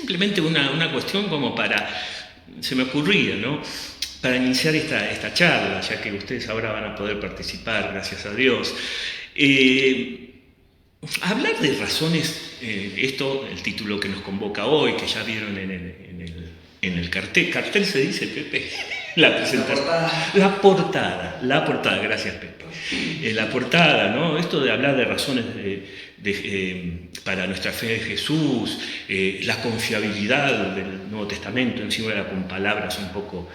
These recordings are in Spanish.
simplemente una cuestión como se me ocurría, ¿no? Para iniciar esta charla, ya que ustedes ahora van a poder participar, gracias a Dios. Hablar de razones, el título que nos convoca hoy, que ya vieron en el cartel. ¿Cartel se dice, Pepe? La presentación. La portada, gracias, Pepe. La portada, ¿no? Esto de hablar de razones para nuestra fe en Jesús, la confiabilidad del Nuevo Testamento, encima con palabras un poco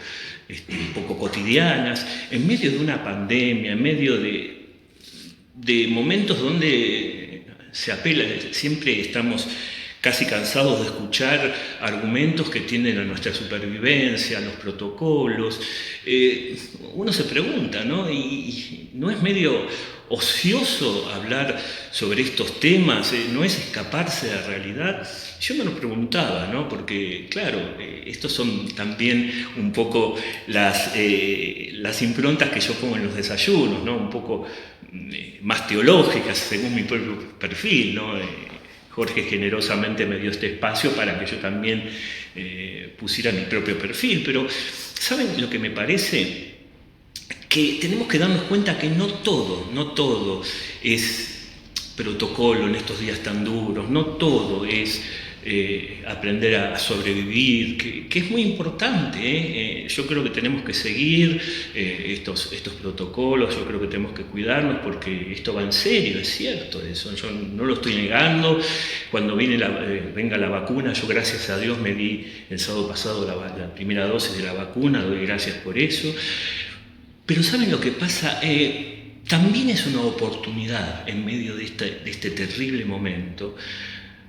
cotidianas, en medio de una pandemia, en medio de momentos donde se apela, siempre estamos casi cansados de escuchar argumentos que tienden a nuestra supervivencia, a los protocolos. Uno se pregunta, ¿no? ¿Y no es medio ocioso hablar sobre estos temas? ¿No es escaparse de la realidad? Yo me lo preguntaba, ¿no? Porque, claro, estos son también un poco las improntas que yo pongo en los desayunos, ¿no? Un poco más teológicas, según mi propio perfil, ¿no? Jorge generosamente me dio este espacio para que yo también pusiera mi propio perfil, pero ¿saben lo que me parece? Que tenemos que darnos cuenta que no todo es protocolo en estos días tan duros, no todo es aprender a sobrevivir, que es muy importante. Yo creo que tenemos que seguir estos protocolos, yo creo que tenemos que cuidarnos porque esto va en serio, es cierto eso, yo no lo estoy negando. Cuando venga la vacuna, yo gracias a Dios me di el sábado pasado la primera dosis de la vacuna, doy gracias por eso. Pero ¿saben lo que pasa? También es una oportunidad en medio de este terrible momento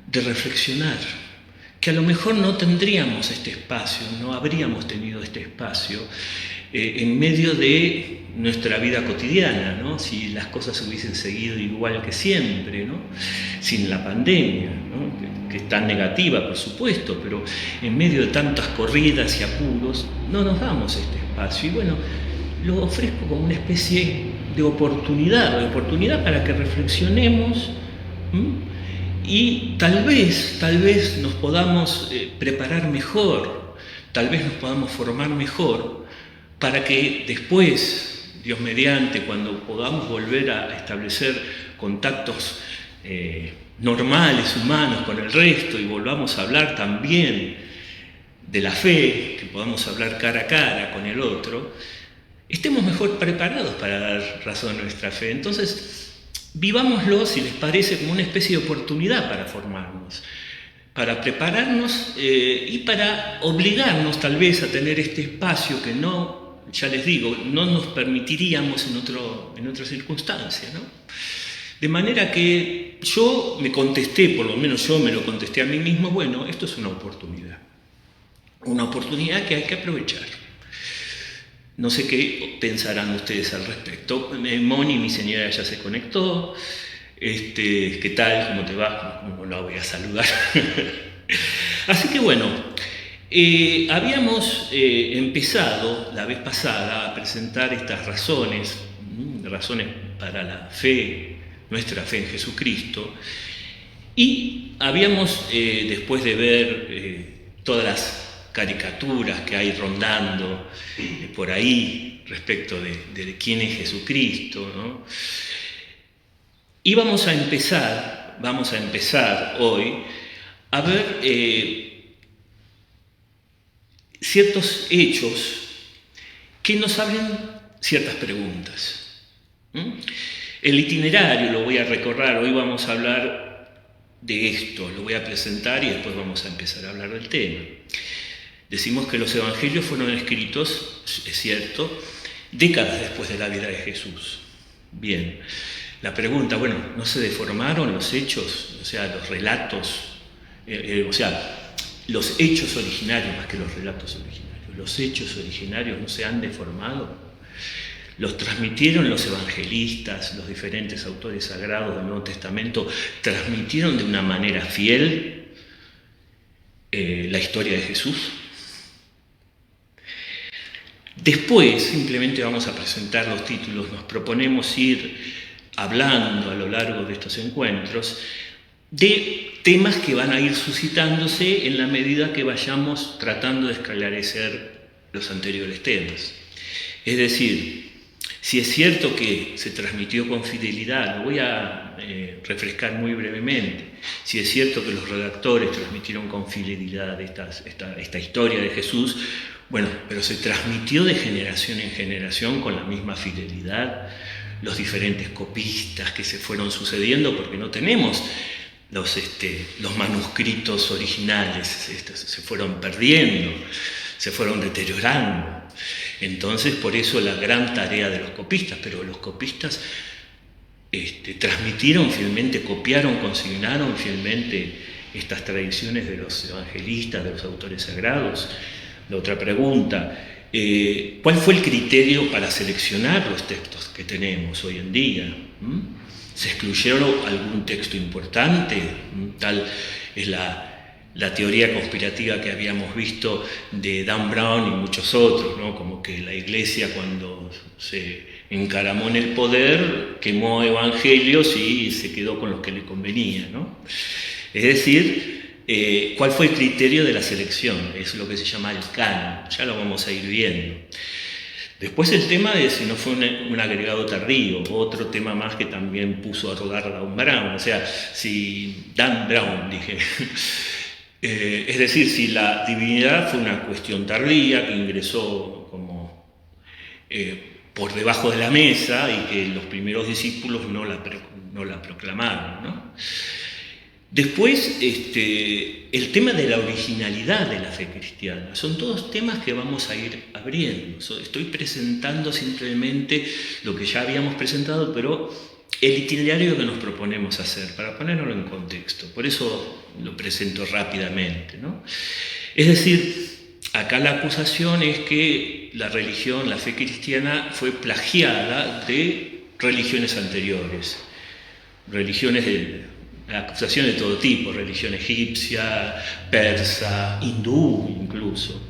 de reflexionar, que a lo mejor no tendríamos este espacio, no habríamos tenido este espacio en medio de nuestra vida cotidiana, ¿no? Si las cosas hubiesen seguido igual que siempre, ¿no? Sin la pandemia, ¿no? que es tan negativa, por supuesto, pero en medio de tantas corridas y apuros no nos damos este espacio. Y bueno, lo ofrezco como una especie de oportunidad para que reflexionemos. Y tal vez nos podamos preparar mejor, tal vez nos podamos formar mejor, para que después, Dios mediante, cuando podamos volver a establecer contactos normales, humanos con el resto, y volvamos a hablar también de la fe, que podamos hablar cara a cara con el otro, estemos mejor preparados para dar razón a nuestra fe. Entonces, vivámoslo, si les parece, como una especie de oportunidad para formarnos, para prepararnos y para obligarnos tal vez a tener este espacio que no, ya les digo, no nos permitiríamos en otra circunstancia, ¿no? De manera que yo me contesté, por lo menos yo me lo contesté a mí mismo, bueno, esto es una oportunidad que hay que aprovechar. No sé qué pensarán ustedes al respecto. Moni, mi señora, ya se conectó. ¿Qué tal? ¿Cómo te va? No la voy a saludar. Así que bueno, habíamos empezado la vez pasada a presentar estas razones para la fe, nuestra fe en Jesucristo, y habíamos, después de ver todas las caricaturas que hay rondando por ahí respecto de quién es Jesucristo, ¿no? Y vamos a empezar hoy a ver ciertos hechos que nos abren ciertas preguntas. El itinerario lo voy a recorrer, hoy vamos a hablar de esto, lo voy a presentar y después vamos a empezar a hablar del tema. Decimos que los evangelios fueron escritos, es cierto, décadas después de la vida de Jesús. Bien, la pregunta, bueno, ¿no se deformaron los hechos? O sea, los relatos, los hechos originarios más que los relatos originarios. ¿Los hechos originarios no se han deformado? Los transmitieron los evangelistas, los diferentes autores sagrados del Nuevo Testamento, transmitieron de una manera fiel la historia de Jesús. Después, simplemente vamos a presentar los títulos, nos proponemos ir hablando a lo largo de estos encuentros de temas que van a ir suscitándose en la medida que vayamos tratando de esclarecer los anteriores temas. Es decir, si es cierto que se transmitió con fidelidad, lo voy a refrescar muy brevemente, si es cierto que los redactores transmitieron con fidelidad esta historia de Jesús, bueno, pero se transmitió de generación en generación con la misma fidelidad, los diferentes copistas que se fueron sucediendo, porque no tenemos los manuscritos originales, se fueron perdiendo, se fueron deteriorando. Entonces, por eso la gran tarea de los copistas, pero los copistas transmitieron fielmente, copiaron, consignaron fielmente estas tradiciones de los evangelistas, de los autores sagrados. La otra pregunta, ¿cuál fue el criterio para seleccionar los textos que tenemos hoy en día? ¿Se excluyeron algún texto importante? Tal es la teoría conspirativa que habíamos visto de Dan Brown y muchos otros, ¿no? Como que la Iglesia, cuando se encaramó en el poder, quemó evangelios y se quedó con los que le convenía, ¿no? Es decir, ¿cuál fue el criterio de la selección? Es lo que se llama el canon, ya lo vamos a ir viendo. Después el tema de si no fue un agregado tardío, otro tema más que también puso a rodar Dan Brown, o sea, si Dan Brown, dije, es decir, si la divinidad fue una cuestión tardía que ingresó como por debajo de la mesa y que los primeros discípulos no la proclamaron, ¿no? Después, el tema de la originalidad de la fe cristiana. Son todos temas que vamos a ir abriendo. Estoy presentando simplemente lo que ya habíamos presentado, pero el itinerario que nos proponemos hacer, para ponerlo en contexto. Por eso lo presento rápidamente, ¿no? Es decir, acá la acusación es que la religión, la fe cristiana, fue plagiada de religiones anteriores. Acusación de todo tipo, religión egipcia, persa, hindú incluso.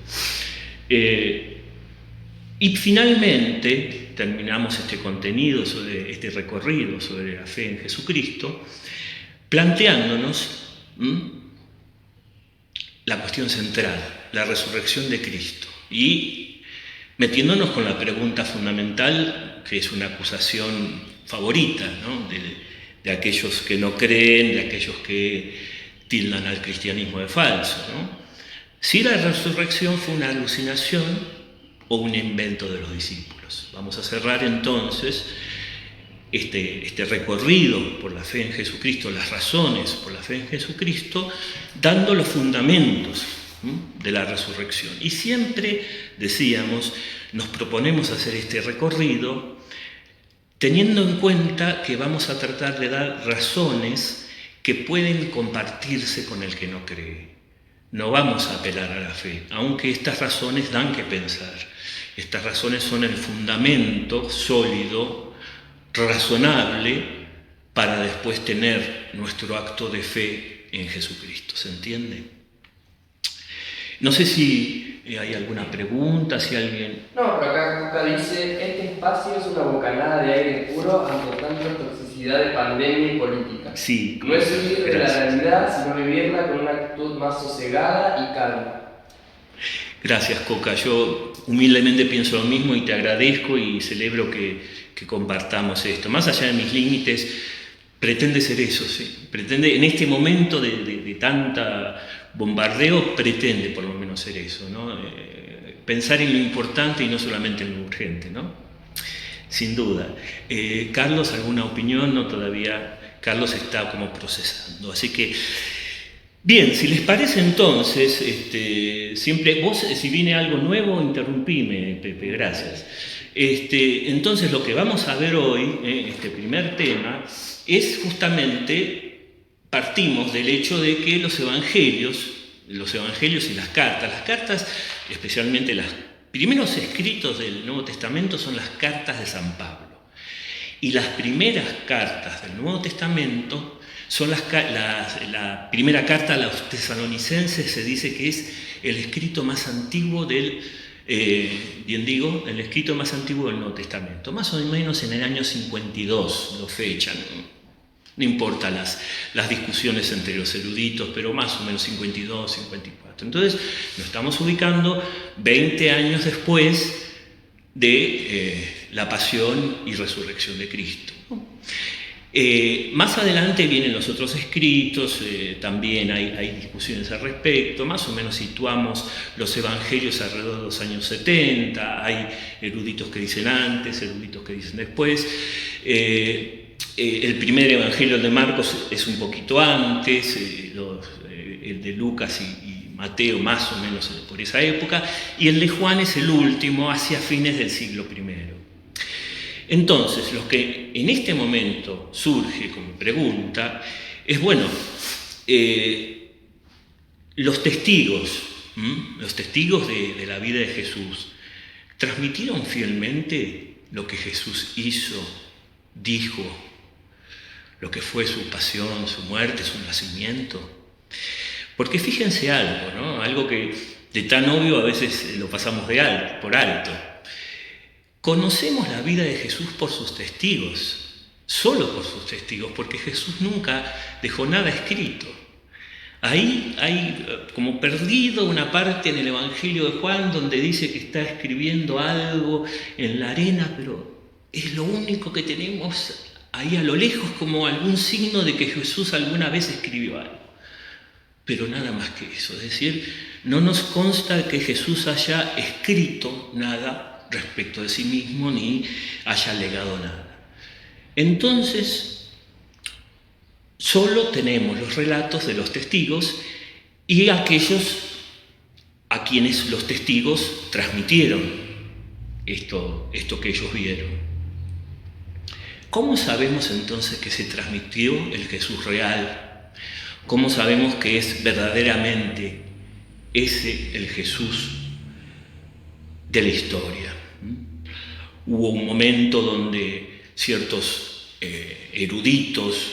Y finalmente terminamos este contenido, este recorrido sobre la fe en Jesucristo, planteándonos la cuestión central, la resurrección de Cristo, y metiéndonos con la pregunta fundamental, que es una acusación favorita, ¿no? de aquellos que no creen, de aquellos que tildan al cristianismo de falso, ¿no? Si la resurrección fue una alucinación o un invento de los discípulos. Vamos a cerrar entonces este recorrido por la fe en Jesucristo, las razones por la fe en Jesucristo, dando los fundamentos de la resurrección. Y siempre, decíamos, nos proponemos hacer este recorrido teniendo en cuenta que vamos a tratar de dar razones que pueden compartirse con el que no cree. No vamos a apelar a la fe, aunque estas razones dan que pensar. Estas razones son el fundamento sólido, razonable, para después tener nuestro acto de fe en Jesucristo. ¿Se entiende? No sé si hay alguna pregunta, si alguien... No, pero acá dice, este espacio es una bocanada de aire puro ante tanta toxicidad de pandemia y política. Sí. No es huir de la realidad, sino vivirla con una actitud más sosegada y calma. Gracias, Coca. Yo humildemente pienso lo mismo y te agradezco y celebro que compartamos esto. Más allá de mis límites, pretende ser eso, ¿sí? Pretende, en este momento de tanta bombardeo, pretende por lo menos ser eso, ¿no? Pensar en lo importante y no solamente en lo urgente, ¿no? Sin duda. Carlos, ¿alguna opinión? No, todavía. Carlos está como procesando. Así que, bien, si les parece entonces, siempre vos, si viene algo nuevo, interrumpime, Pepe, gracias. Entonces lo que vamos a ver hoy, este primer tema, es justamente, partimos del hecho de que los evangelios y las cartas, especialmente los primeros escritos del Nuevo Testamento son las cartas de San Pablo. Y las primeras cartas del Nuevo Testamento son la primera carta a los tesalonicenses, se dice que es el escrito más antiguo el escrito más antiguo del Nuevo Testamento, más o menos en el año 52 lo fechan. No importa las discusiones entre los eruditos, pero más o menos 52, 54. Entonces nos estamos ubicando 20 años después de la pasión y resurrección de Cristo. Más adelante vienen los otros escritos, también hay discusiones al respecto, más o menos situamos los evangelios alrededor de los años 70, hay eruditos que dicen antes, eruditos que dicen después. El primer evangelio de Marcos es un poquito antes, el de Lucas y Mateo más o menos por esa época, y el de Juan es el último, hacia fines del siglo I. Entonces, lo que en este momento surge como pregunta es, bueno, los testigos de la vida de Jesús, ¿transmitieron fielmente lo que Jesús hizo, dijo, lo que fue su pasión, su muerte, su nacimiento? Porque fíjense algo, ¿no? Algo que de tan obvio a veces lo pasamos por alto. Conocemos la vida de Jesús por sus testigos, solo por sus testigos, porque Jesús nunca dejó nada escrito. Ahí hay como perdido una parte en el Evangelio de Juan donde dice que está escribiendo algo en la arena, pero es lo único que tenemos ahí a lo lejos, como algún signo de que Jesús alguna vez escribió algo. Pero nada más que eso, es decir, no nos consta que Jesús haya escrito nada respecto de sí mismo, ni haya legado nada. Entonces, solo tenemos los relatos de los testigos y aquellos a quienes los testigos transmitieron esto que ellos vieron. ¿Cómo sabemos entonces que se transmitió el Jesús real? ¿Cómo sabemos que es verdaderamente ese el Jesús de la historia? Hubo un momento donde ciertos eruditos,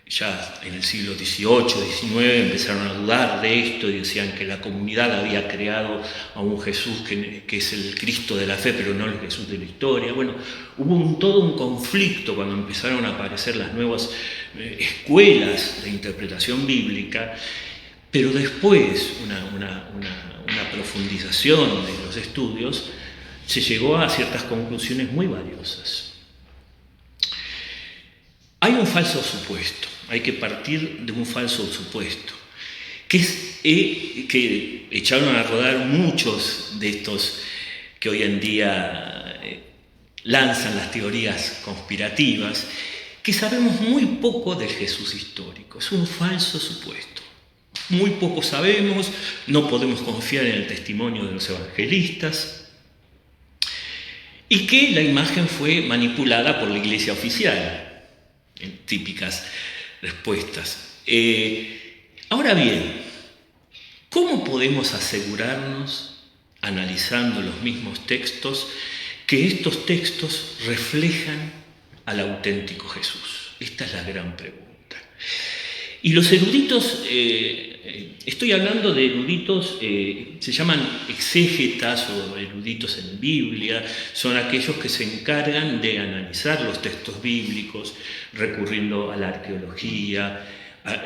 ya en el siglo XVIII, XIX, empezaron a dudar de esto y decían que la comunidad había creado a un Jesús que es el Cristo de la fe, pero no el Jesús de la historia. Bueno, hubo todo un conflicto cuando empezaron a aparecer las nuevas escuelas de interpretación bíblica, pero después una profundización de los estudios se llegó a ciertas conclusiones muy valiosas. Hay un falso supuesto, hay que partir de un falso supuesto, que echaron a rodar muchos de estos que hoy en día lanzan las teorías conspirativas, que sabemos muy poco del Jesús histórico. Es un falso supuesto. Muy poco sabemos, no podemos confiar en el testimonio de los evangelistas, y que la imagen fue manipulada por la iglesia oficial, en típicas respuestas. Ahora bien, ¿cómo podemos asegurarnos, analizando los mismos textos, que estos textos reflejan al auténtico Jesús? Esta es la gran pregunta. Y los eruditos, estoy hablando de eruditos, se llaman exégetas o eruditos en Biblia, son aquellos que se encargan de analizar los textos bíblicos, recurriendo a la arqueología,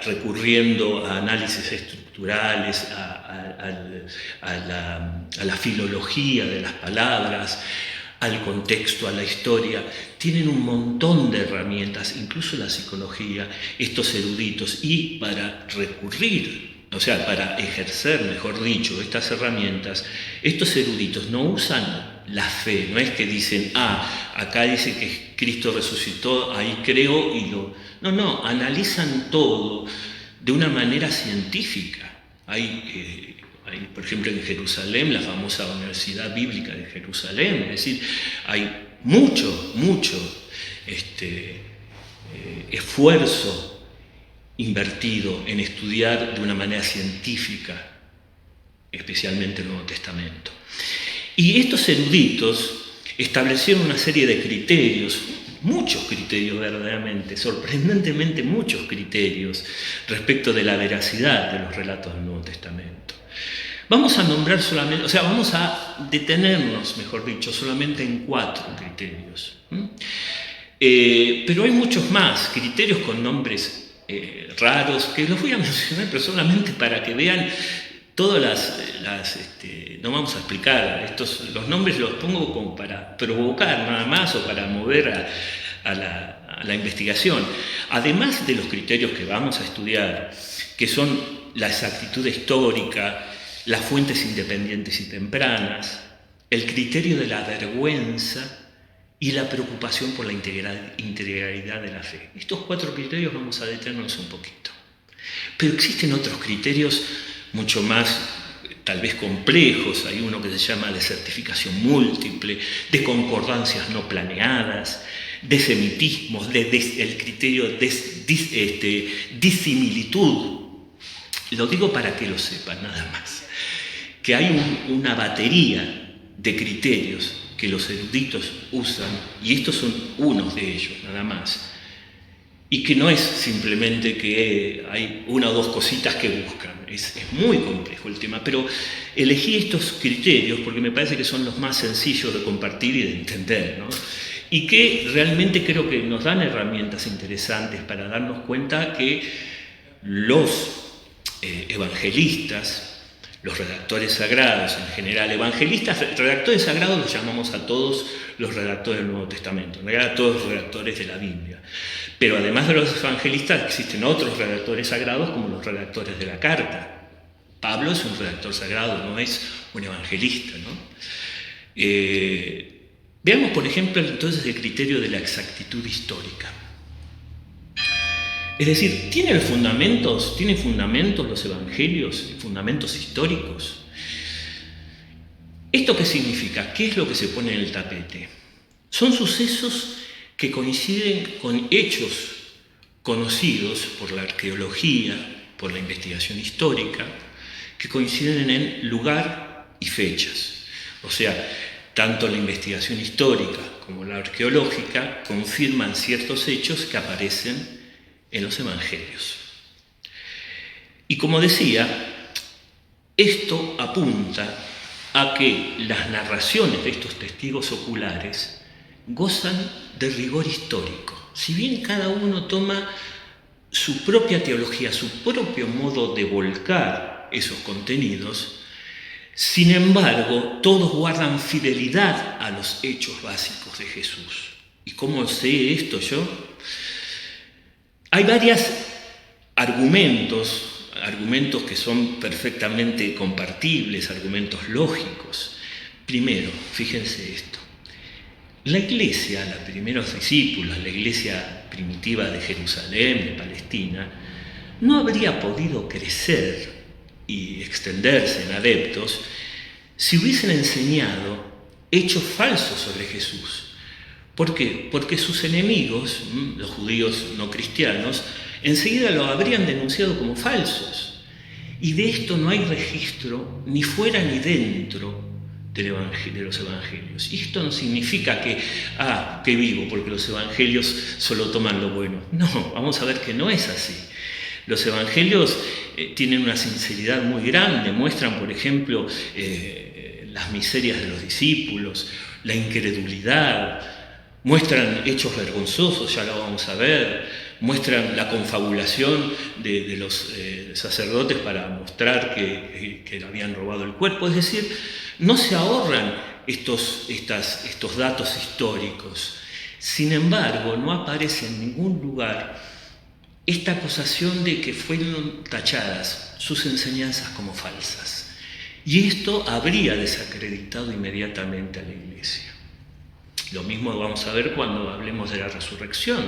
recurriendo a análisis estructurales, a la filología de las palabras, al contexto, a la historia. Tienen un montón de herramientas, incluso la psicología, estos eruditos, y para recurrir, o sea, para ejercer, mejor dicho, estas herramientas, estos eruditos no usan la fe, no es que dicen, acá dice que Cristo resucitó, ahí creo y lo... No, analizan todo de una manera científica. Hay, por ejemplo, en Jerusalén, la famosa Universidad Bíblica de Jerusalén, es decir, hay mucho esfuerzo invertido en estudiar de una manera científica, especialmente el Nuevo Testamento. Y estos eruditos establecieron una serie de criterios, muchos criterios verdaderamente, sorprendentemente muchos criterios respecto de la veracidad de los relatos del Nuevo Testamento. Vamos a nombrar solamente, vamos a detenernos, mejor dicho, solamente en 4 criterios. Pero hay muchos más, criterios con nombres raros, que los voy a mencionar, pero solamente para que vean todas no vamos a explicar, los nombres los pongo como para provocar nada más o para mover a la investigación. Además de los criterios que vamos a estudiar, que son la exactitud histórica, las fuentes independientes y tempranas, el criterio de la vergüenza y la preocupación por la integralidad de la fe. Estos 4 criterios vamos a detenernos un poquito. Pero existen otros criterios mucho más, tal vez complejos. Hay uno que se llama de certificación múltiple, de concordancias no planeadas, de semitismos, el criterio de disimilitud. Lo digo para que lo sepan, nada más. Que hay una batería de criterios que los eruditos usan, y estos son unos de ellos, nada más, y que no es simplemente que hay una o dos cositas que buscan, es muy complejo el tema, pero elegí estos criterios porque me parece que son los más sencillos de compartir y de entender, ¿no? Y que realmente creo que nos dan herramientas interesantes para darnos cuenta que los evangelistas, los redactores sagrados en general, evangelistas, redactores sagrados los llamamos a todos los redactores del Nuevo Testamento, en realidad a todos los redactores de la Biblia. Pero además de los evangelistas existen otros redactores sagrados como los redactores de la carta. Pablo es un redactor sagrado, no es un evangelista, ¿no? Veamos, por ejemplo, entonces el criterio de la exactitud histórica. Es decir, ¿tienen fundamentos los evangelios, fundamentos históricos? ¿Esto qué significa? ¿Qué es lo que se pone en el tapete? Son sucesos que coinciden con hechos conocidos por la arqueología, por la investigación histórica, que coinciden en lugar y fechas. O sea, tanto la investigación histórica como la arqueológica confirman ciertos hechos que aparecen en los evangelios. Y como decía, esto apunta a que las narraciones de estos testigos oculares gozan de rigor histórico. Si bien cada uno toma su propia teología, su propio modo de volcar esos contenidos, sin embargo, todos guardan fidelidad a los hechos básicos de Jesús. ¿Y cómo sé esto yo? Hay varios argumentos que son perfectamente compartibles, argumentos lógicos. Primero, fíjense esto. La iglesia, los primeros discípulos, la iglesia primitiva de Jerusalén, de Palestina, no habría podido crecer y extenderse en adeptos si hubiesen enseñado hechos falsos sobre Jesús. ¿Por qué? Porque sus enemigos, los judíos no cristianos, enseguida lo habrían denunciado como falsos. Y de esto no hay registro ni fuera ni dentro de los evangelios. Y esto no significa que vivo, porque los evangelios solo toman lo bueno. No, vamos a ver que no es así. Los evangelios tienen una sinceridad muy grande, muestran, por ejemplo, las miserias de los discípulos, la incredulidad, muestran hechos vergonzosos, ya lo vamos a ver, muestran la confabulación de los sacerdotes para mostrar que le habían robado el cuerpo. Es decir, no se ahorran estos datos históricos. Sin embargo, no aparece en ningún lugar esta acusación de que fueron tachadas sus enseñanzas como falsas. Y esto habría desacreditado inmediatamente a la Iglesia. Lo mismo vamos a ver cuando hablemos de la resurrección.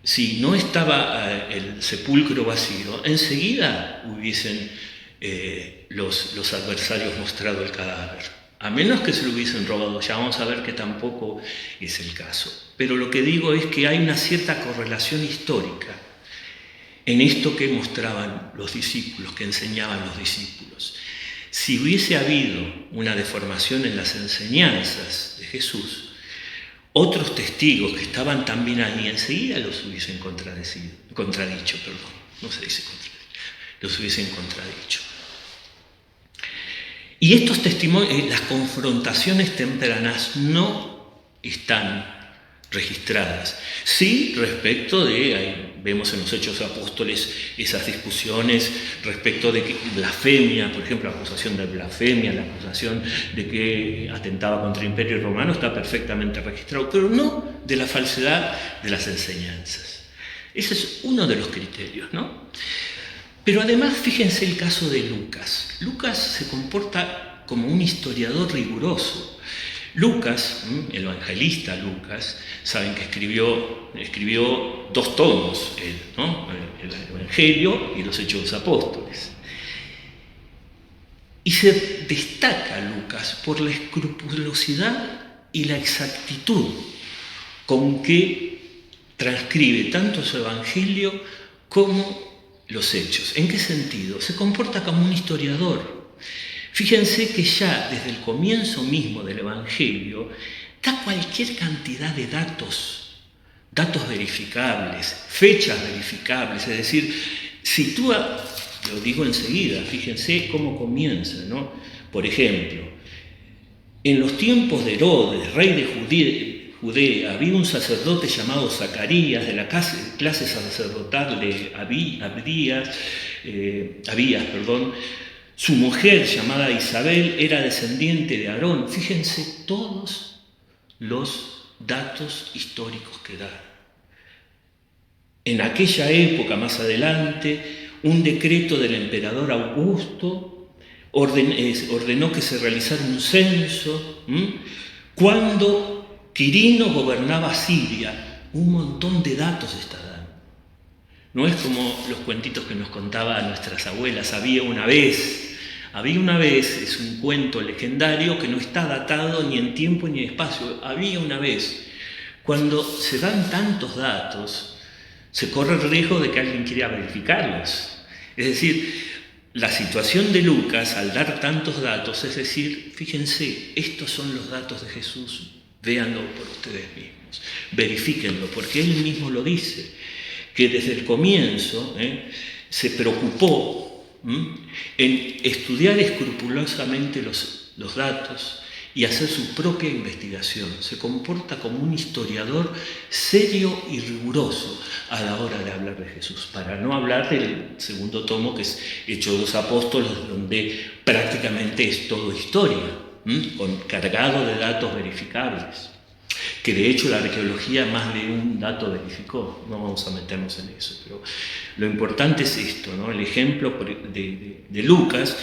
Si no estaba el sepulcro vacío, enseguida hubiesen los adversarios mostrado el cadáver. A menos que se lo hubiesen robado, ya vamos a ver que tampoco es el caso. Pero lo que digo es que hay una cierta correlación histórica en esto que mostraban los discípulos, que enseñaban los discípulos. Si hubiese habido una deformación en las enseñanzas de Jesús, otros testigos que estaban también ahí enseguida los hubiesen contradicho, los hubiesen contradicho. Y estos testimonios, las confrontaciones tempranas no están registradas. Sí, respecto de, ahí vemos en los Hechos de Apóstoles esas discusiones respecto de que blasfemia, por ejemplo, la acusación de blasfemia, la acusación de que atentaba contra el Imperio Romano, está perfectamente registrado, pero no de la falsedad de las enseñanzas. Ese es uno de los criterios, ¿no? Pero además, fíjense el caso de Lucas. Lucas se comporta como un historiador riguroso. Lucas, el evangelista Lucas, saben que escribió 2 tomos, ¿no? El Evangelio y los Hechos de los Apóstoles. Y se destaca Lucas por la escrupulosidad y la exactitud con que transcribe tanto su Evangelio como los Hechos. ¿En qué sentido? Se comporta como un historiador. Fíjense que ya desde el comienzo mismo del Evangelio da cualquier cantidad de datos verificables, fechas verificables, es decir, sitúa, lo digo enseguida, fíjense cómo comienza, ¿no? Por ejemplo, en los tiempos de Herodes, rey de Judea, había un sacerdote llamado Zacarías, de la clase sacerdotal de Abías. Su mujer, llamada Isabel, era descendiente de Aarón. Fíjense todos los datos históricos que da. En aquella época, más adelante, un decreto del emperador Augusto ordenó que se realizara un censo. Cuando Quirino gobernaba Siria, un montón de datos está dando. No es como los cuentitos que nos contaban nuestras abuelas, había una vez, es un cuento legendario que no está datado ni en tiempo ni en espacio, había una vez. Cuando se dan tantos datos, se corre el riesgo de que alguien quiera verificarlos. Es decir, la situación de Lucas al dar tantos datos, es decir, fíjense, estos son los datos de Jesús, véanlo por ustedes mismos, verifíquenlo, porque él mismo lo dice, que desde el comienzo se preocupó en estudiar escrupulosamente los datos y hacer su propia investigación. Se comporta como un historiador serio y riguroso a la hora de hablar de Jesús, para no hablar del segundo tomo, que es Hechos de los Apóstoles, donde prácticamente es todo historia, cargado de datos verificables, que de hecho la arqueología más de un dato verificó. No vamos a meternos en eso, pero lo importante es esto, ¿no? El ejemplo de Lucas,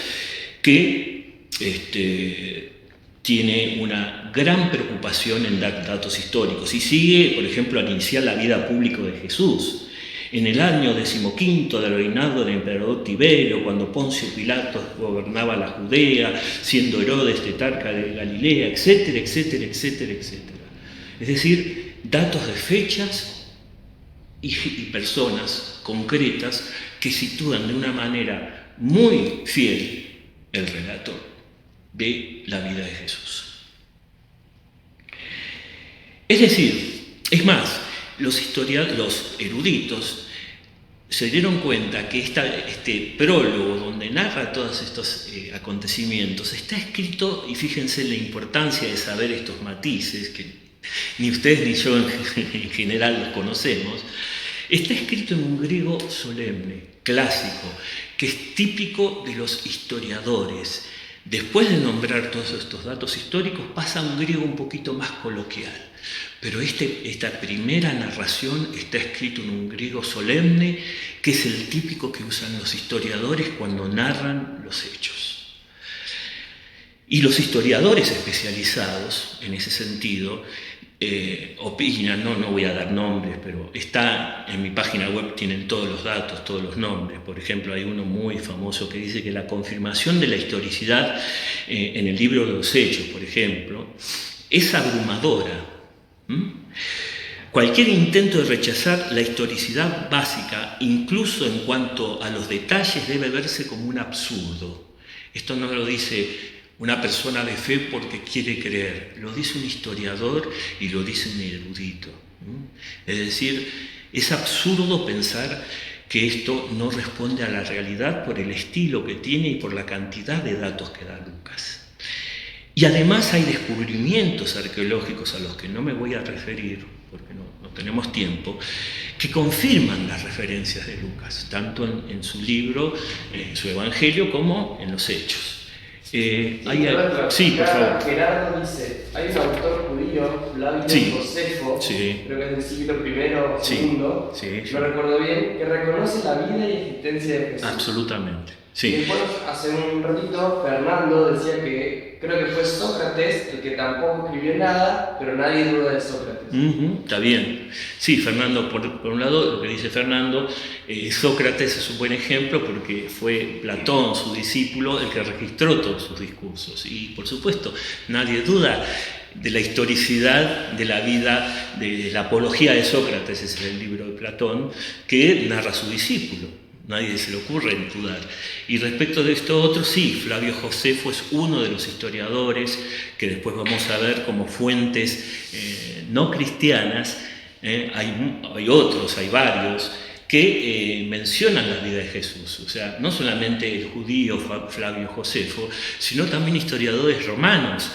que tiene una gran preocupación en dar datos históricos y sigue, por ejemplo, al iniciar la vida pública de Jesús. En el año 15 del reinado del emperador Tiberio, cuando Poncio Pilato gobernaba la Judea, siendo Herodes tetrarca de Galilea, etcétera, etcétera, etcétera, etcétera. Es decir, datos de fechas y personas concretas que sitúan de una manera muy fiel el relato de la vida de Jesús. Es decir, es más, los eruditos se dieron cuenta que este prólogo donde narra todos estos acontecimientos está escrito, y fíjense la importancia de saber estos matices, que ni ustedes ni yo en general los conocemos, está escrito en un griego solemne, clásico, que es típico de los historiadores. Después de nombrar todos estos datos históricos, pasa a un griego un poquito más coloquial. Pero esta primera narración está escrito en un griego solemne, que es el típico que usan los historiadores cuando narran los hechos. Y los historiadores especializados en ese sentido opinan, no voy a dar nombres, pero está en mi página web, tienen todos los datos, todos los nombres. Por ejemplo, hay uno muy famoso que dice que la confirmación de la historicidad en el libro de los Hechos, por ejemplo, es abrumadora. Cualquier intento de rechazar la historicidad básica, incluso en cuanto a los detalles, debe verse como un absurdo. Esto no lo dice una persona de fe porque quiere creer, lo dice un historiador y lo dice un erudito. Es decir, es absurdo pensar que esto no responde a la realidad por el estilo que tiene y por la cantidad de datos que da Lucas. Y además hay descubrimientos arqueológicos a los que no me voy a referir, porque no tenemos tiempo, que confirman las referencias de Lucas, tanto en su libro, en su Evangelio, como en los Hechos. Sí, por favor. Gerardo dice, hay un autor judío, Flavio Josefo, creo que es del siglo I o II, no recuerdo bien, que reconoce la vida y existencia de Jesús. Absolutamente. Sí. Y después, hace un ratito, Fernando decía que creo que fue Sócrates el que tampoco escribió nada, pero nadie duda de Sócrates. Está bien. Sí, Fernando, por un lado, lo que dice Fernando, Sócrates es un buen ejemplo porque fue Platón, su discípulo, el que registró todos sus discursos. Y, por supuesto, nadie duda de la historicidad de la vida, de la apología de Sócrates, ese es el libro de Platón, que narra su discípulo. Nadie se le ocurre dudar. Y respecto de esto otro, sí, Flavio Josefo es uno de los historiadores que después vamos a ver como fuentes no cristianas. Hay otros, hay varios, que mencionan la vida de Jesús. O sea, no solamente el judío Flavio Josefo, sino también historiadores romanos,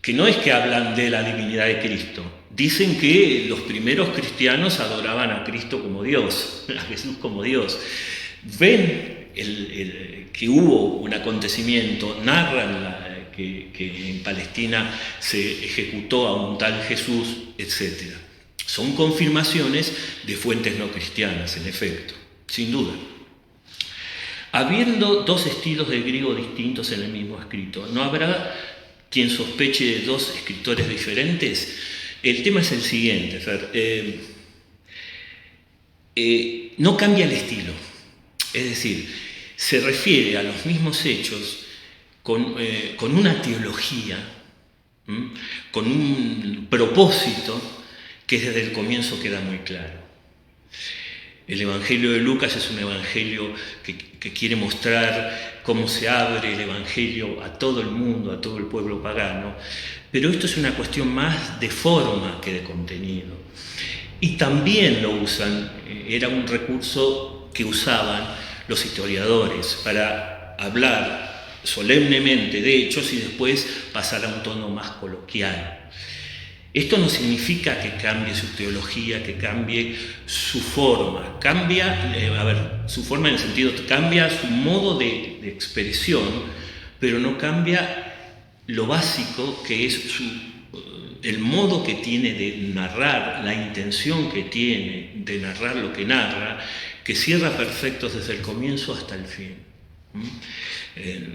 que no es que hablan de la divinidad de Cristo. Dicen que los primeros cristianos adoraban a Cristo como Dios, a Jesús como Dios. Ven que hubo un acontecimiento, narran que en Palestina se ejecutó a un tal Jesús, etc. Son confirmaciones de fuentes no cristianas, en efecto, sin duda. Habiendo dos estilos de griego distintos en el mismo escrito, ¿no habrá quien sospeche de dos escritores diferentes? El tema es el siguiente, no cambia el estilo, es decir, se refiere a los mismos hechos con una teología, con un propósito que desde el comienzo queda muy claro. El Evangelio de Lucas es un evangelio que quiere mostrar cómo se abre el Evangelio a todo el mundo, a todo el pueblo pagano, pero esto es una cuestión más de forma que de contenido. Y también lo usan, era un recurso que usaban los historiadores para hablar solemnemente de hechos y después pasar a un tono más coloquial. Esto no significa que cambie su teología, que cambie su forma. Su forma en el sentido, cambia su modo de expresión, pero no cambia lo básico que es el modo que tiene de narrar, la intención que tiene de narrar lo que narra, que cierra perfecto desde el comienzo hasta el fin.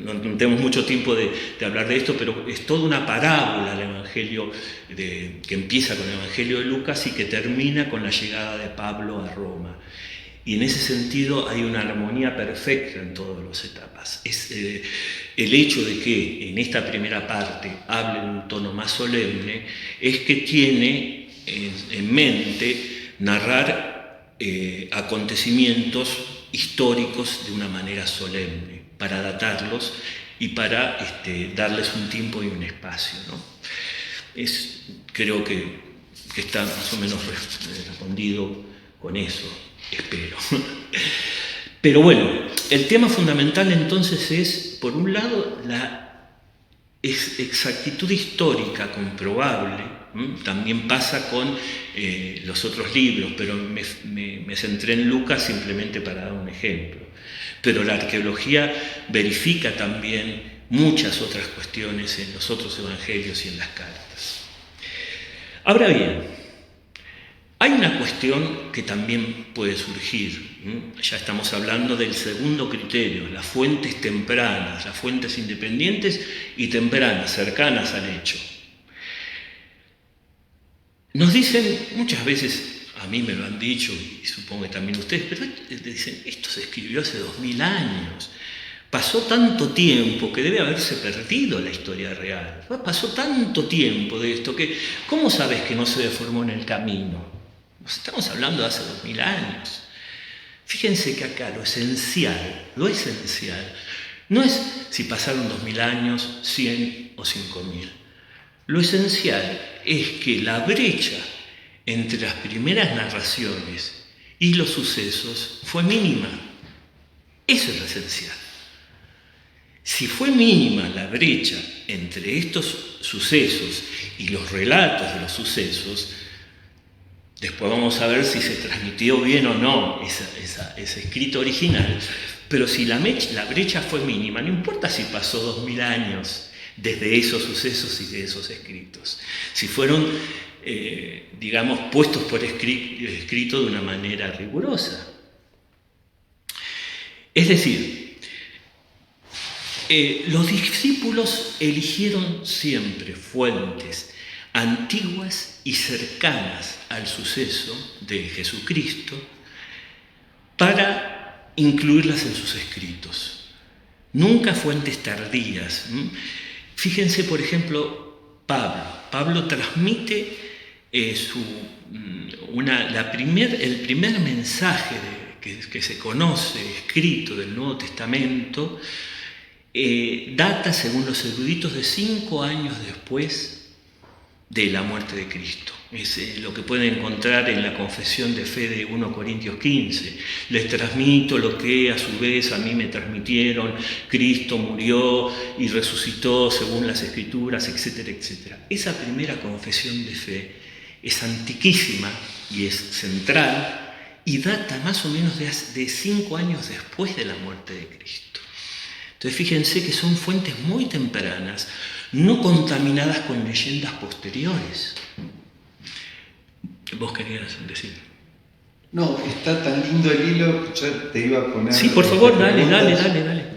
No tenemos mucho tiempo de hablar de esto, pero es toda una parábola el Evangelio que empieza con el Evangelio de Lucas y que termina con la llegada de Pablo a Roma. Y en ese sentido hay una armonía perfecta en todas las etapas. Es el hecho de que en esta primera parte hable en un tono más solemne, es que tiene en mente narrar acontecimientos históricos de una manera solemne, para datarlos y para darles un tiempo y un espacio, ¿no? Creo que está más o menos respondido con eso, espero. Pero bueno, el tema fundamental entonces es, por un lado, la exactitud histórica comprobable. También pasa con los otros libros, pero me centré en Lucas simplemente para dar un ejemplo. Pero la arqueología verifica también muchas otras cuestiones en los otros evangelios y en las cartas. Ahora bien, hay una cuestión que también puede surgir. Ya estamos hablando del segundo criterio, las fuentes tempranas, las fuentes independientes y tempranas, cercanas al hecho. Nos dicen muchas veces, a mí me lo han dicho y supongo que también ustedes, pero dicen, esto se escribió hace 2000 años. Pasó tanto tiempo que debe haberse perdido la historia real. Pasó tanto tiempo de esto que, ¿cómo sabes que no se deformó en el camino? Nos estamos hablando de hace 2000 años. Fíjense que acá lo esencial no es si pasaron 2000 años, 100 o 5000. Lo esencial es que la brecha entre las primeras narraciones y los sucesos fue mínima. Eso es lo esencial. Si fue mínima la brecha entre estos sucesos y los relatos de los sucesos, Después vamos a ver si se transmitió bien o no ese escrito original, pero si la brecha fue mínima, no importa si pasó 2000 años desde esos sucesos y de esos escritos, si fueron, digamos, puestos por escrito de una manera rigurosa. Es decir, los discípulos eligieron siempre fuentes antiguas y cercanas al suceso de Jesucristo para incluirlas en sus escritos. Nunca fuentes tardías. Fíjense, por ejemplo, Pablo transmite el primer mensaje que se conoce escrito del Nuevo Testamento, data, según los eruditos, de 5 años después de la muerte de Cristo. Es lo que pueden encontrar en la confesión de fe de 1 Corintios 15. Les transmito lo que a su vez a mí me transmitieron: Cristo murió y resucitó según las Escrituras, etcétera, etcétera. Esa primera confesión de fe es antiquísima y es central y data más o menos de 5 años después de la muerte de Cristo. Entonces fíjense que son fuentes muy tempranas, no contaminadas con leyendas posteriores. ¿Vos querías decir? No, está tan lindo el hilo que yo te iba a poner... Sí, por favor, dale.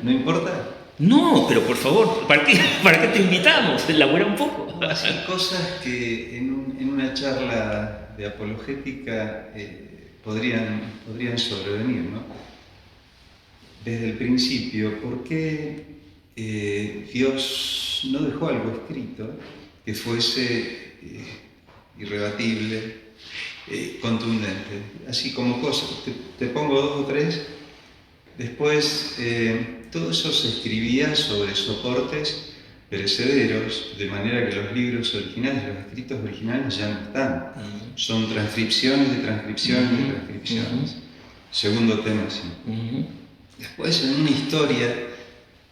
¿No importa? No, pero por favor, ¿para qué te invitamos? Elabora un poco. Hay cosas que en una charla de apologética podrían sobrevenir, ¿no? Desde el principio, ¿por qué Dios no dejó algo escrito que fuese irrebatible, contundente? Así como cosas, te pongo 2 o 3. Después, todo eso se escribía sobre soportes perecederos, de manera que los libros originales, los escritos originales ya no están. Son transcripciones de transcripciones de transcripciones. Segundo tema, sí. Después, en una historia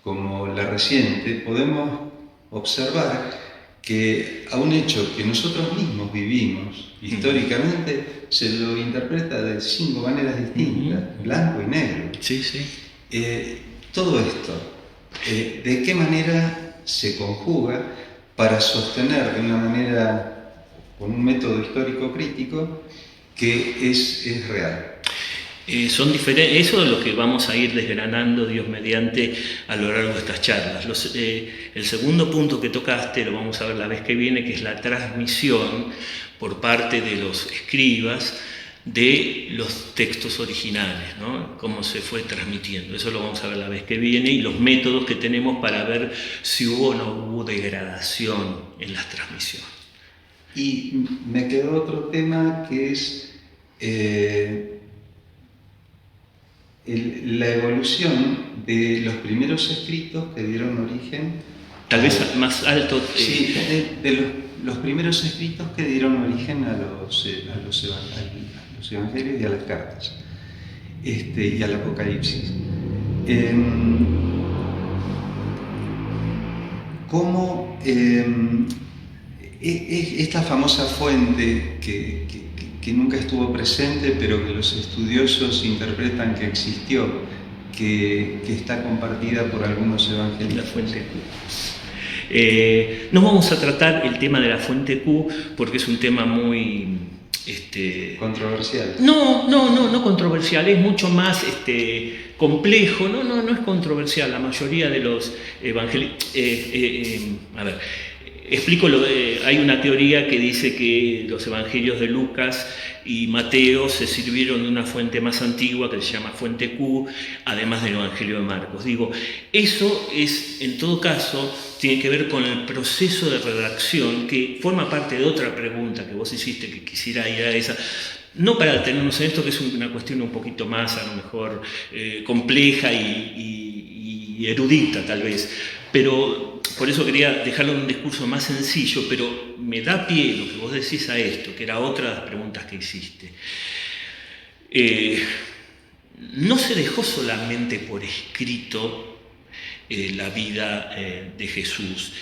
como la reciente, podemos observar que a un hecho que nosotros mismos vivimos históricamente se lo interpreta de 5 maneras distintas, blanco y negro. Sí, sí. Todo esto, ¿de qué manera se conjuga para sostener de una manera, con un método histórico crítico, que es real? Son diferentes, eso es lo que vamos a ir desgranando, Dios mediante, a lo largo de estas charlas. El segundo punto que tocaste lo vamos a ver la vez que viene, que es la transmisión por parte de los escribas de los textos originales, ¿no? Cómo se fue transmitiendo. Eso lo vamos a ver la vez que viene, y los métodos que tenemos para ver si hubo o no hubo degradación en las transmisiones. Y me quedó otro tema que es la evolución de los primeros escritos que dieron origen... Tal vez más alto... Sí, de los primeros escritos que dieron origen a los evangelios y a las cartas, y al Apocalipsis. ¿Cómo esta famosa fuente que nunca estuvo presente, pero que los estudiosos interpretan que existió, que está compartida por algunos evangelios? La fuente Q. No vamos a tratar el tema de la fuente Q porque es un tema muy... controversial. No controversial, es mucho más complejo. No es controversial. La mayoría de los evangelios... explico, hay una teoría que dice que los evangelios de Lucas y Mateo se sirvieron de una fuente más antigua que se llama fuente Q, además del evangelio de Marcos. Digo, eso es, en todo caso, tiene que ver con el proceso de redacción, que forma parte de otra pregunta que vos hiciste, que quisiera ir a esa. No para detenernos en esto, que es una cuestión un poquito más, a lo mejor, compleja y erudita, tal vez. Pero por eso quería dejarlo en un discurso más sencillo, pero me da pie lo que vos decís a esto, que era otra de las preguntas que hiciste. No se dejó solamente por escrito la vida de Jesús.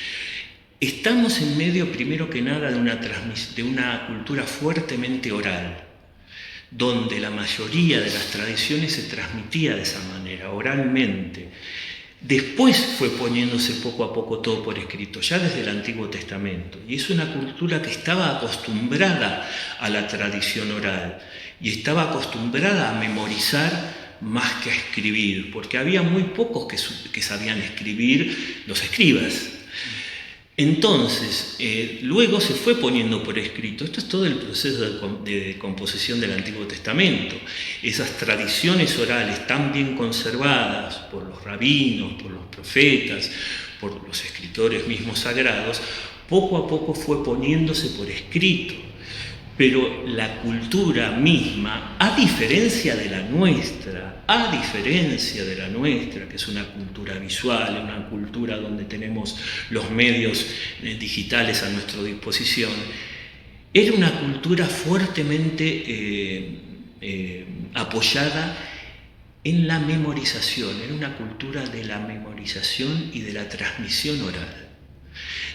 estamos en medio, primero que nada, de una cultura fuertemente oral, donde la mayoría de las tradiciones se transmitía de esa manera, oralmente. Después fue poniéndose poco a poco todo por escrito, ya desde el Antiguo Testamento. Y es una cultura que estaba acostumbrada a la tradición oral y estaba acostumbrada a memorizar más que a escribir, porque había muy pocos que sabían escribir, los escribas. Entonces, luego se fue poniendo por escrito. Esto es todo el proceso de composición del Antiguo Testamento. Esas tradiciones orales tan bien conservadas por los rabinos, por los profetas, por los escritores mismos sagrados, poco a poco fue poniéndose por escrito. Pero la cultura misma, a diferencia de la nuestra, que es una cultura visual, una cultura donde tenemos los medios digitales a nuestra disposición, era una cultura fuertemente apoyada en la memorización, era una cultura de la memorización y de la transmisión oral.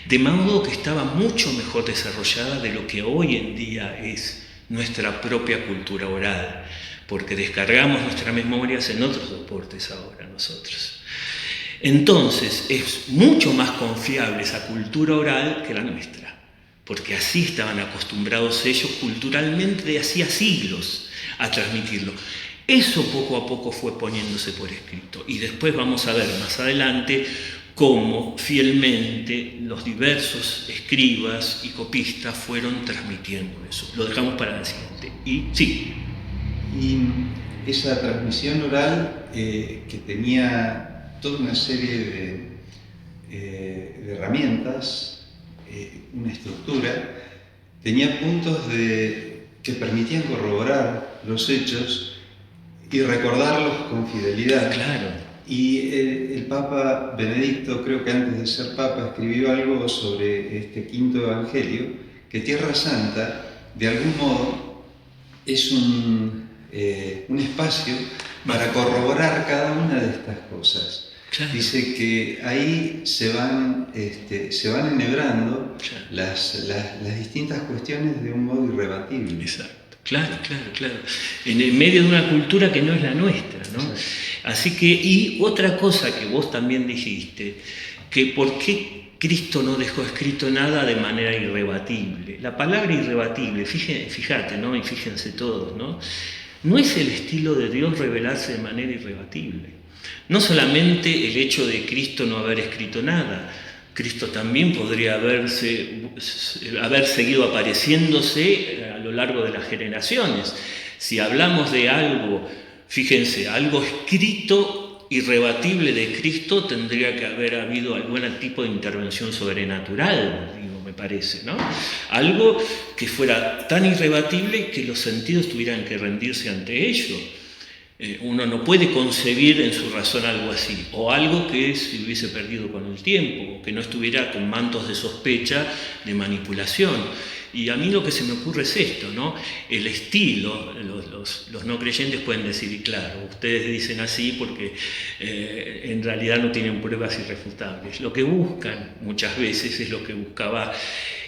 De modo que estaba mucho mejor desarrollada de lo que hoy en día es nuestra propia cultura oral, porque descargamos nuestras memorias en otros soportes ahora nosotros. Entonces es mucho más confiable esa cultura oral que la nuestra, porque así estaban acostumbrados ellos culturalmente de hacía siglos a transmitirlo. Eso poco a poco fue poniéndose por escrito y después vamos a ver más adelante cómo fielmente los diversos escribas y copistas fueron transmitiendo eso. Lo dejamos para la siguiente. Y sí. Y esa transmisión oral que tenía toda una serie de herramientas, una estructura, tenía puntos que permitían corroborar los hechos y recordarlos con fidelidad. Claro. Y el Papa Benedicto, creo que antes de ser Papa, escribió algo sobre este quinto Evangelio, que Tierra Santa, de algún modo, es un espacio para corroborar cada una de estas cosas. Claro. Dice que ahí se van enhebrando las distintas cuestiones de un modo irrebatible. Exacto. Claro. En el medio de una cultura que no es la nuestra, ¿no? Exacto. Así que, y otra cosa que vos también dijiste, que por qué Cristo no dejó escrito nada de manera irrebatible. La palabra irrebatible, fíjate, ¿no? Y fíjense todos, ¿no? No es el estilo de Dios revelarse de manera irrebatible. No solamente el hecho de Cristo no haber escrito nada, Cristo también podría haber seguido apareciéndose a lo largo de las generaciones. Si hablamos de algo, fíjense, algo escrito, irrebatible de Cristo, tendría que haber habido algún tipo de intervención sobrenatural, me parece, ¿no? Algo que fuera tan irrebatible que los sentidos tuvieran que rendirse ante ello. Uno no puede concebir en su razón algo así, o algo que se hubiese perdido con el tiempo, o que no estuviera con mantos de sospecha, de manipulación. Y a mí lo que se me ocurre es esto, ¿no? El estilo, los no creyentes pueden decir, y claro, ustedes dicen así porque en realidad no tienen pruebas irrefutables. Lo que buscan muchas veces es lo que buscaba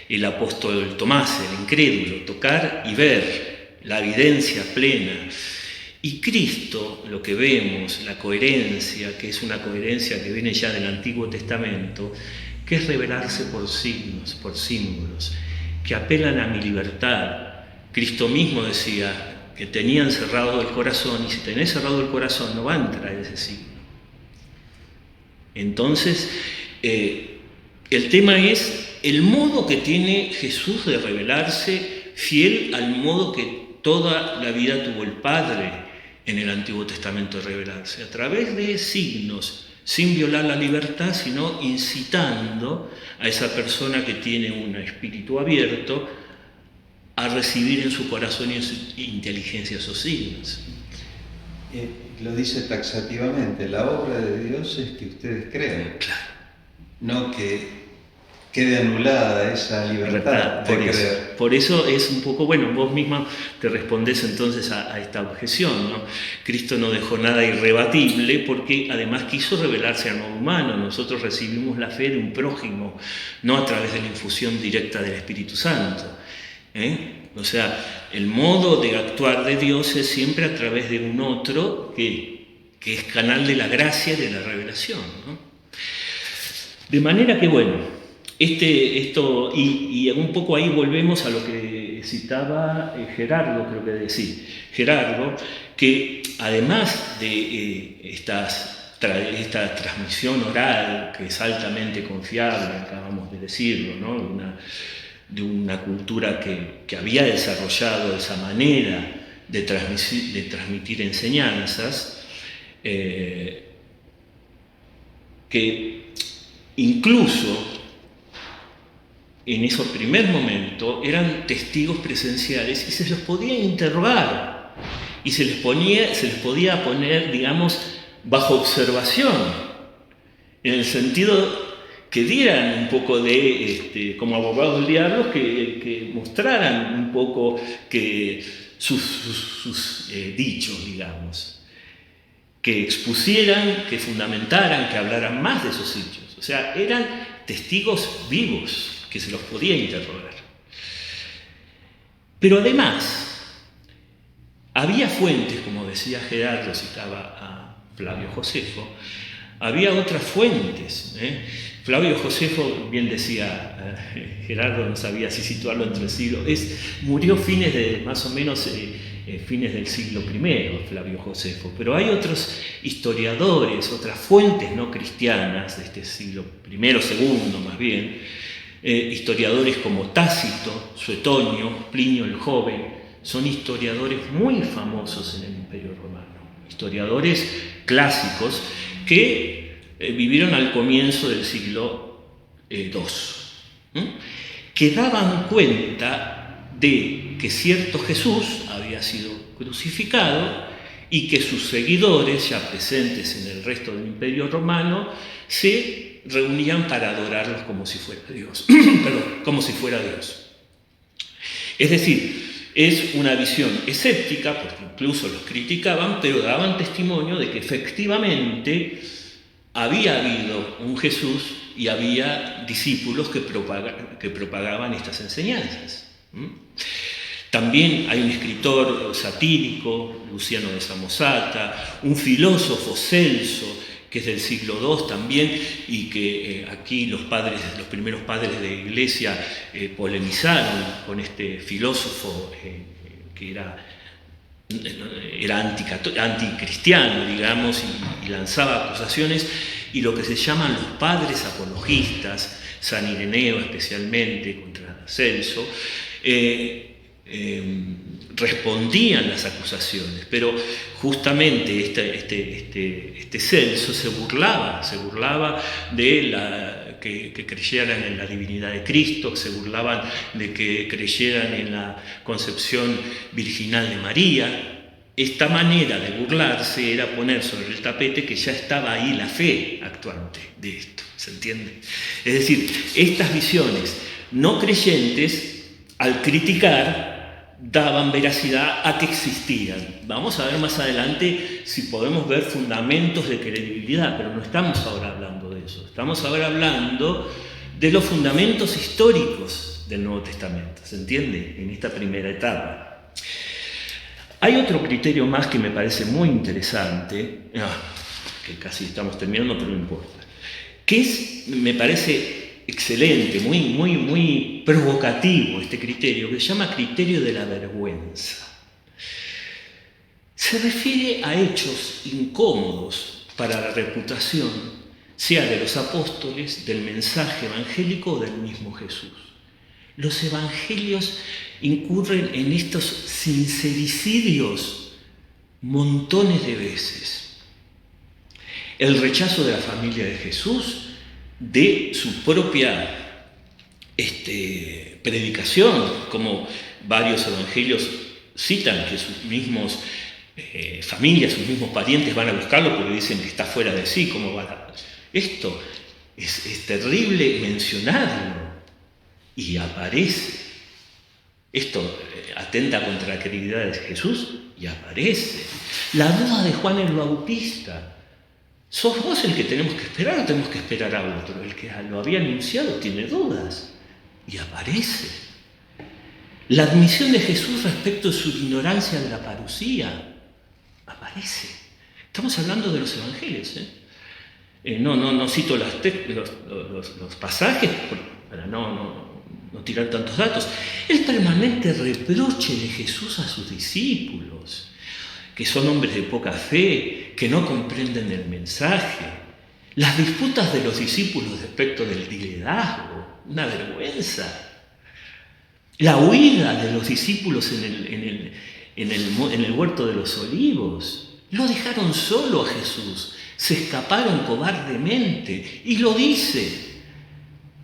el apóstol Tomás, el incrédulo, tocar y ver, la evidencia plena. Y Cristo, lo que vemos, la coherencia, que es una coherencia que viene ya del Antiguo Testamento, que es revelarse por signos, por símbolos, que apelan a mi libertad. Cristo mismo decía que tenían cerrado el corazón, y si tenés cerrado el corazón no va a entrar ese signo. Entonces, el tema es el modo que tiene Jesús de revelarse, fiel al modo que toda la vida tuvo el Padre en el Antiguo Testamento de revelarse, a través de signos, sin violar la libertad, sino incitando a esa persona que tiene un espíritu abierto a recibir en su corazón y en su inteligencia esos signos. Lo dice taxativamente, la obra de Dios es que ustedes crean, claro. No que quede anulada esa libertad de creer. Por eso es un poco, bueno, vos misma te respondés entonces a esta objeción, ¿no? Cristo no dejó nada irrebatible porque además quiso revelarse al modo humano. Nosotros recibimos la fe de un prójimo, no a través de la infusión directa del Espíritu Santo. O sea, el modo de actuar de Dios es siempre a través de un otro que es canal de la gracia y de la revelación, ¿no? De manera que, bueno, y un poco ahí volvemos a lo que citaba Gerardo, creo que decía. Gerardo, que además de esta transmisión oral, que es altamente confiable, acabamos de decirlo, ¿no? De una cultura que había desarrollado esa manera de transmitir enseñanzas, que incluso en esos primer momentos eran testigos presenciales y se los podía interrogar y se les podía poner, digamos, bajo observación, en el sentido que dieran un poco de, como abogados del diablo, que mostraran un poco que sus dichos, digamos, que expusieran, que fundamentaran, que hablaran más de esos hechos. O sea, eran testigos vivos que se los podía interrogar. Pero además, había fuentes, como decía Gerardo, citaba a Flavio Josefo, había otras fuentes. Flavio Josefo, bien decía Gerardo, no sabía si situarlo entre siglos, murió más o menos fines del siglo I, Flavio Josefo, pero hay otros historiadores, otras fuentes no cristianas de este siglo I, II más bien, historiadores como Tácito, Suetonio, Plinio el Joven, son historiadores muy famosos en el Imperio Romano, historiadores clásicos que vivieron al comienzo del siglo II, que daban cuenta de que cierto Jesús había sido crucificado y que sus seguidores, ya presentes en el resto del Imperio Romano, se reunían para adorarlos como si fuera Dios. Como si fuera Dios. Es decir, es una visión escéptica, porque incluso los criticaban, pero daban testimonio de que efectivamente había habido un Jesús y había discípulos que propagaban estas enseñanzas. También hay un escritor satírico, Luciano de Samosata, un filósofo, Celso, que es del siglo II también, y que aquí los primeros padres de la Iglesia polemizaron con este filósofo que era anticristiano, digamos, y lanzaba acusaciones, y lo que se llaman los padres apologistas, San Ireneo especialmente contra Celso, respondían las acusaciones, pero justamente este Celso se burlaba de que creyeran en la divinidad de Cristo, se burlaban de que creyeran en la concepción virginal de María. Esta manera de burlarse era poner sobre el tapete que ya estaba ahí la fe actuante de esto, ¿se entiende? Es decir, estas visiones no creyentes, al criticar, daban veracidad a que existían. Vamos a ver más adelante si podemos ver fundamentos de credibilidad, pero no estamos ahora hablando de eso. Estamos ahora hablando de los fundamentos históricos del Nuevo Testamento, ¿se entiende? En esta primera etapa. Hay otro criterio más que me parece muy interesante, que casi estamos terminando, pero no importa, que me parece excelente, muy provocativo este criterio, que se llama criterio de la vergüenza. Se refiere a hechos incómodos para la reputación, sea de los apóstoles, del mensaje evangélico o del mismo Jesús. Los evangelios incurren en estos sincericidios montones de veces. El rechazo de la familia de Jesús, de su propia predicación, como varios evangelios citan que sus mismos familias, sus mismos parientes van a buscarlo porque dicen que está fuera de sí. ¿Cómo va? Esto es terrible mencionarlo. y aparece. Esto atenta contra la credibilidad de Jesús y aparece. La duda de Juan el Bautista. ¿Sos vos el que tenemos que esperar o tenemos que esperar a otro? El que lo había anunciado tiene dudas y aparece. La admisión de Jesús respecto de su ignorancia de la parucía aparece. Estamos hablando de los evangelios. No cito los pasajes para no tirar tantos datos. El permanente reproche de Jesús a sus discípulos, que son hombres de poca fe, que no comprenden el mensaje. Las disputas de los discípulos respecto del liderazgo, una vergüenza. La huida de los discípulos en el huerto de los olivos. Lo dejaron solo a Jesús, se escaparon cobardemente, y lo dice.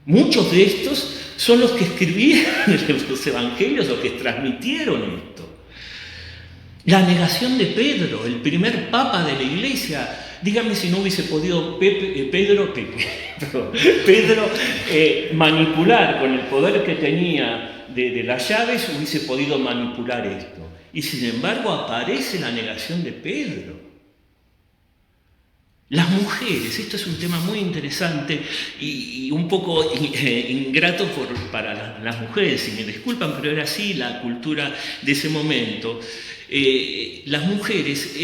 Muchos de estos son los que escribieron los evangelios, los que transmitieron esto. La negación de Pedro, el primer papa de la iglesia. Dígame si no hubiese podido Pedro manipular con el poder que tenía de las llaves, hubiese podido manipular esto. Y sin embargo aparece la negación de Pedro. Las mujeres, esto es un tema muy interesante y un poco ingrato para las mujeres, si me disculpan, pero era así la cultura de ese momento. Las mujeres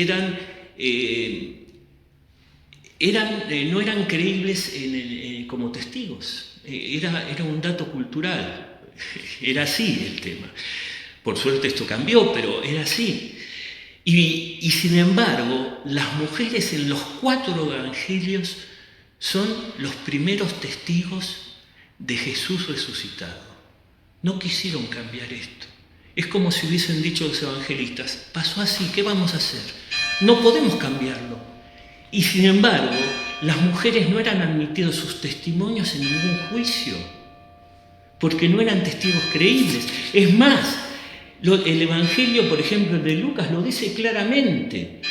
no eran creíbles como testigos, era un dato cultural, era así el tema. Por suerte esto cambió, pero era así. Y sin embargo, las mujeres en los 4 evangelios son los primeros testigos de Jesús resucitado. No quisieron cambiar esto. Es como si hubiesen dicho los evangelistas, pasó así, ¿qué vamos a hacer? No podemos cambiarlo. Y sin embargo, las mujeres no eran admitidos sus testimonios en ningún juicio, porque no eran testigos creíbles. Es más, el Evangelio, por ejemplo, de Lucas lo dice claramente.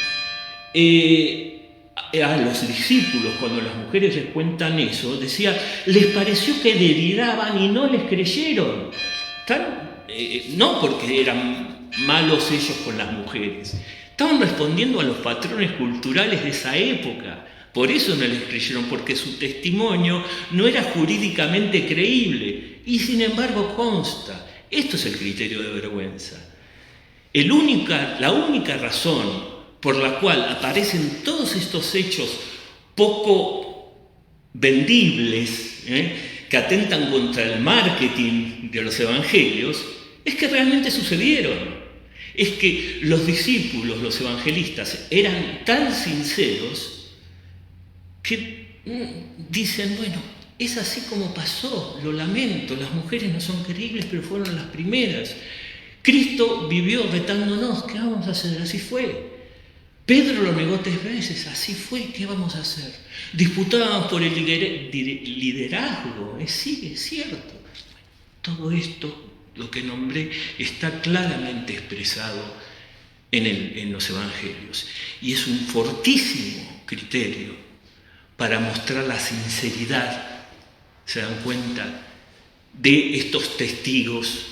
A los discípulos, cuando las mujeres les cuentan eso, decía, les pareció que deliraban y no les creyeron. No porque eran malos ellos con las mujeres, estaban respondiendo a los patrones culturales de esa época. Por eso no les creyeron, porque su testimonio no era jurídicamente creíble. Y sin embargo consta. Esto es el criterio de vergüenza. La única razón por la cual aparecen todos estos hechos poco vendibles, que atentan contra el marketing de los evangelios, es que realmente sucedieron. Es que los discípulos, los evangelistas, eran tan sinceros que dicen, bueno, es así como pasó, lo lamento, las mujeres no son creíbles, pero fueron las primeras. Cristo vivió retándonos, ¿qué vamos a hacer? Así fue. Pedro lo negó 3 veces, así fue, ¿qué vamos a hacer? Disputábamos por el liderazgo, sí, es cierto. Todo esto, lo que nombré, está claramente expresado en los evangelios. Y es un fortísimo criterio para mostrar la sinceridad, se dan cuenta, de estos testigos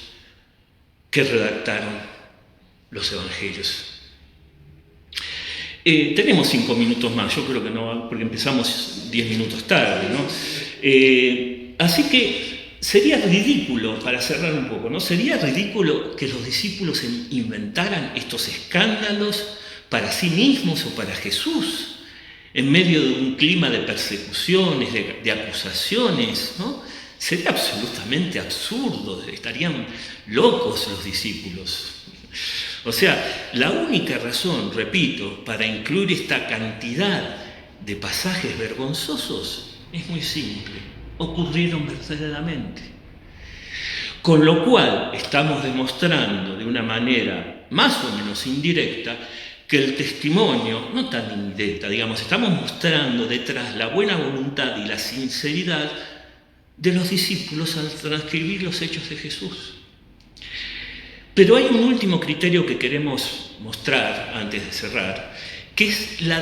que redactaron los evangelios. Tenemos 5 minutos más, yo creo que no, porque empezamos 10 minutos tarde, ¿no? Así que sería ridículo, para cerrar un poco, ¿no? Sería ridículo que los discípulos inventaran estos escándalos para sí mismos o para Jesús, en medio de un clima de persecuciones, de acusaciones, ¿no? Sería absolutamente absurdo, estarían locos los discípulos. O sea, la única razón, repito, para incluir esta cantidad de pasajes vergonzosos es muy simple: ocurrieron verdaderamente. Con lo cual estamos demostrando de una manera más o menos indirecta que el testimonio, no tan indirecta, digamos, estamos mostrando detrás la buena voluntad y la sinceridad de los discípulos al transcribir los hechos de Jesús. Pero hay un último criterio que queremos mostrar antes de cerrar, que es la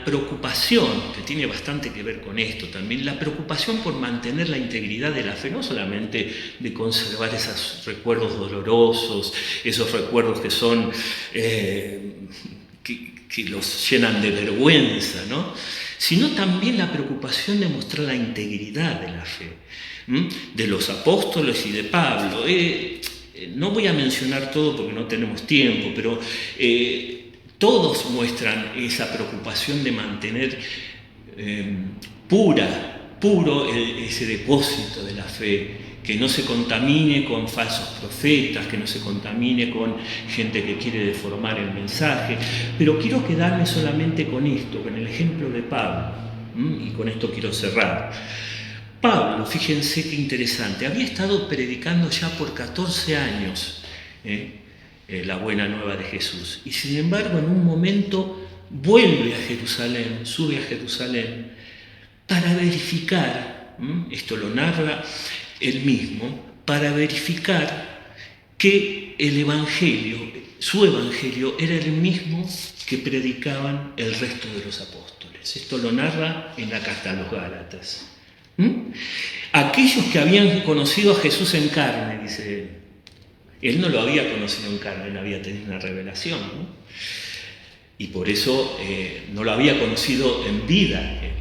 preocupación, que tiene bastante que ver con esto también, la preocupación por mantener la integridad de la fe, no solamente de conservar esos recuerdos dolorosos, esos recuerdos que son, que los llenan de vergüenza, ¿no? Sino también la preocupación de mostrar la integridad de la fe, de los apóstoles y de Pablo. No voy a mencionar todo porque no tenemos tiempo, pero todos muestran esa preocupación de mantener puro ese depósito de la fe, que no se contamine con falsos profetas, que no se contamine con gente que quiere deformar el mensaje. Pero quiero quedarme solamente con esto, con el ejemplo de Pablo, y con esto quiero cerrar. Pablo, fíjense qué interesante, había estado predicando ya por 14 años la buena nueva de Jesús, y sin embargo en un momento vuelve a Jerusalén, sube a Jerusalén para verificar, esto lo narra él mismo, para verificar que el Evangelio, su Evangelio, era el mismo que predicaban el resto de los apóstoles. Esto lo narra en la carta a los Gálatas. Aquellos que habían conocido a Jesús en carne, dice él. Él no lo había conocido en carne, él había tenido una revelación, ¿no? Y por eso no lo había conocido en vida él.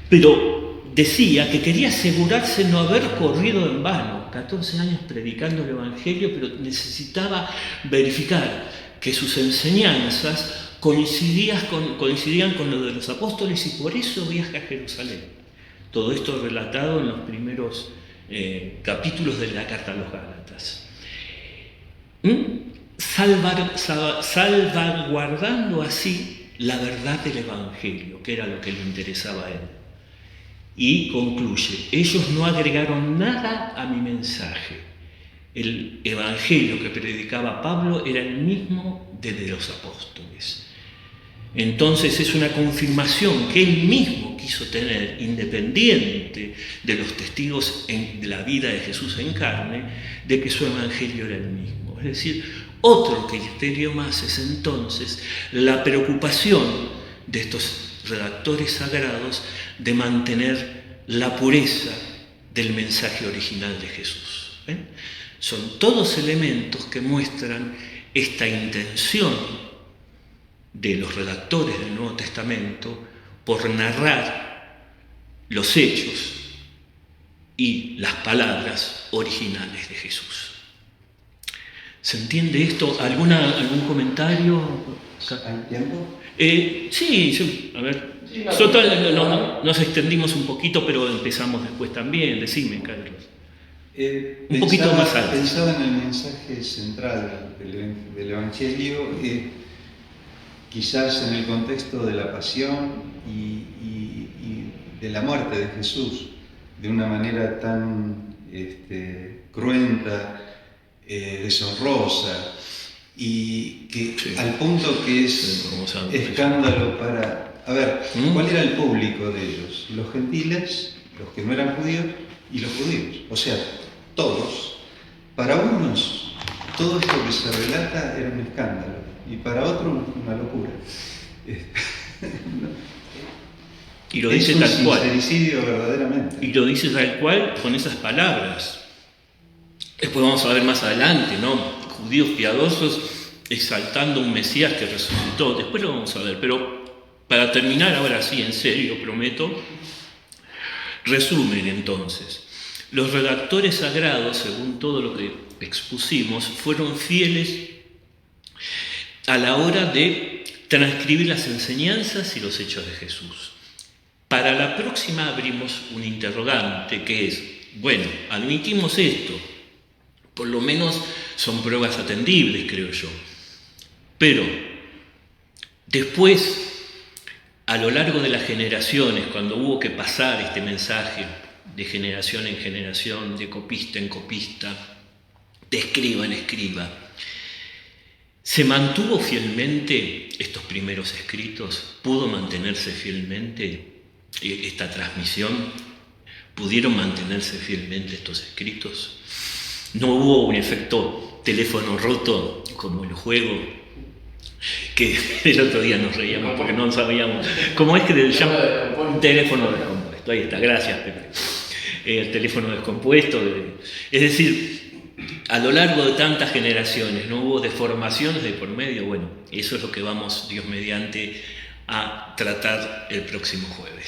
Pero decía que quería asegurarse no haber corrido en vano, 14 años predicando el Evangelio, pero necesitaba verificar que sus enseñanzas coincidían con lo de los apóstoles, y por eso viaja a Jerusalén. Todo esto relatado en los primeros capítulos de la carta a los Gálatas. Salvaguardando así la verdad del Evangelio, que era lo que le interesaba a él. Y concluye, ellos no agregaron nada a mi mensaje. El Evangelio que predicaba Pablo era el mismo de los apóstoles. Entonces es una confirmación que él mismo quiso tener, independiente de los testigos de la vida de Jesús en carne, de que su Evangelio era el mismo. Es decir, otro criterio más es entonces la preocupación de estos redactores sagrados de mantener la pureza del mensaje original de Jesús. Son todos elementos que muestran esta intención de los redactores del Nuevo Testamento por narrar los hechos y las palabras originales de Jesús. ¿Se entiende esto? ¿Algún comentario? ¿Hay tiempo? Sí, a ver. Nos extendimos un poquito, pero empezamos después también. Decime, Carlos. Un poquito más alto. Pensaba en el mensaje central del Evangelio, quizás en el contexto de la pasión y de la muerte de Jesús, de una manera tan cruenta, deshonrosa, y que sí, al punto que es escándalo para... A ver, ¿cuál era el público de ellos? Los gentiles, los que no eran judíos, y los judíos. O sea, todos. Para unos, todo esto que se relata era un escándalo, y para otros una locura. Y lo dice tal cual. Es un sincericidio verdaderamente. Y lo dice tal cual con esas palabras. Después vamos a ver más adelante, ¿no? Judíos piadosos exaltando un Mesías que resucitó. Después lo vamos a ver, pero para terminar ahora sí, en serio, prometo, resumen entonces. Los redactores sagrados, según todo lo que expusimos, fueron fieles a la hora de transcribir las enseñanzas y los hechos de Jesús. Para la próxima abrimos un interrogante que es, bueno, admitimos esto, por lo menos son pruebas atendibles, creo yo. Pero después, a lo largo de las generaciones, cuando hubo que pasar este mensaje de generación en generación, de copista en copista, de escriba en escriba, ¿se mantuvo fielmente estos primeros escritos? ¿Pudo mantenerse fielmente esta transmisión? ¿Pudieron mantenerse fielmente estos escritos? ¿No hubo un efecto teléfono roto como el juego que el otro día nos reíamos porque no sabíamos cómo es que le llaman teléfono descompuesto. Ahí está, gracias Pepe. El teléfono descompuesto, es decir, a lo largo de tantas generaciones no hubo deformaciones de por medio. Bueno, eso es lo que vamos, Dios mediante, a tratar el próximo jueves.